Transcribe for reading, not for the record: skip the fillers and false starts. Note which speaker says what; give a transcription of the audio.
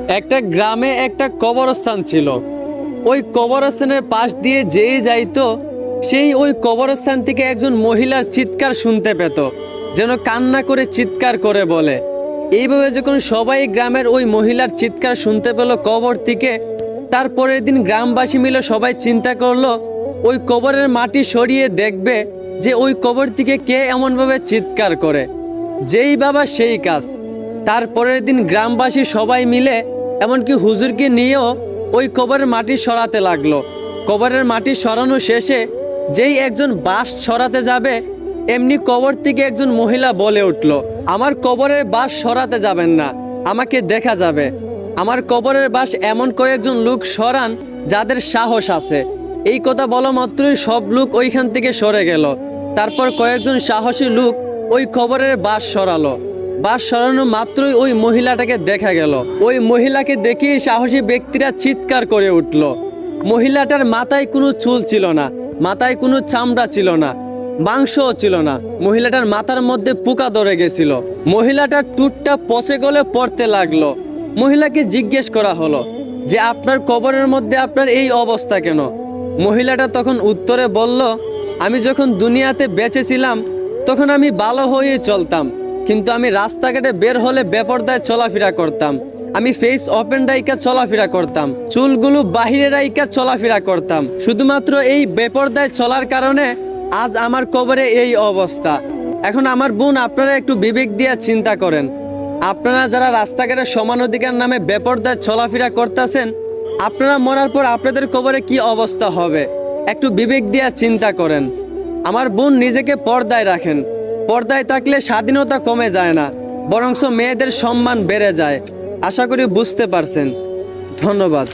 Speaker 1: একটা গ্রামে একটা কবরস্থান ছিল। ওই কবরস্থানের পাশ দিয়ে যেই যাইতো সেই ওই কবরস্থান থেকে একজন মহিলার চিৎকার শুনতে পেত, যেন কান্না করে চিৎকার করে বলে। এইভাবে যখন সবাই গ্রামের ওই মহিলার চিৎকার শুনতে পেল কবর থেকে, তারপরের দিন গ্রামবাসী মিলে সবাই চিন্তা করলো ওই কবরের মাটি সরিয়ে দেখবে যে ওই কবর থেকে কে এমনভাবে চিৎকার করে। যেই বাবা সেই কাজ। তারপরের দিন গ্রামবাসী সবাই মিলে এমনকি হুজুরকে নিয়েও ওই কবরের মাটি সরাতে লাগলো। কবরের মাটি সরানো শেষে যেই একজন বাঁশ সরাতে যাবে, এমনি কবর থেকে একজন মহিলা বলে উঠল, আমার কবরের বাঁশ সরাতে যাবেন না, আমাকে দেখা যাবে। আমার কবরের বাঁশ এমন কয়েকজন লোক সরান যাদের সাহস আছে। এই কথা বলা মাত্রই সব লোক ওইখান থেকে সরে গেল। তারপর কয়েকজন সাহসী লোক ওই কবরের বাঁশ সরালো। বাঁশ সরানো মাত্রই ওই মহিলাটাকে দেখা গেল। ওই মহিলাকে দেখেই সাহসী ব্যক্তিরা চিৎকার করে উঠল। মহিলাটার মাথায় কোনো চুল ছিল না, মাথায় কোনো চামড়া ছিল না, মাংসও ছিল না। মহিলাটার মাথার মধ্যে পোকা ধরে গেছিল। মহিলাটার টুটটা পচে গলে পড়তে লাগলো। মহিলাকে জিজ্ঞেস করা হলো যে আপনার কবরের মধ্যে আপনার এই অবস্থা কেন? মহিলাটা তখন উত্তরে বলল, আমি যখন দুনিয়াতে বেঁচে ছিলাম তখন আমি ভালো হয়ে চলতাম, কিন্তু আমি রাস্তাঘাটে বের হলে বেপরদায় চলাফেরা করতাম। আমি ফেস ওপেন রাইকা চলাফেরা করতাম, চুলগুলো বাহিরে রাইকা চলাফেরা করতাম। শুধুমাত্র এই বেপরদায় চলার কারণে আজ আমার কবরে এই অবস্থা। এখন আমার বোন, আপনারা একটু বিবেক দিয়ে চিন্তা করেন, আপনারা যারা রাস্তাঘাটে সমান অধিকার নামে বেপরদায় চলাফেরা করতেছেন, আপনারা মরার পর আপনাদের কবরে কি অবস্থা হবে? একটু বিবেক দিয়ে চিন্তা করেন। আমার বোন, নিজেকে পর্দায় রাখেন। পর্দায় থাকলে স্বাধীনতা কমে যায় না, বরঞ্চ মেয়েদের সম্মান বেড়ে যায়। আশা করি বুঝতে পারছেন। ধন্যবাদ।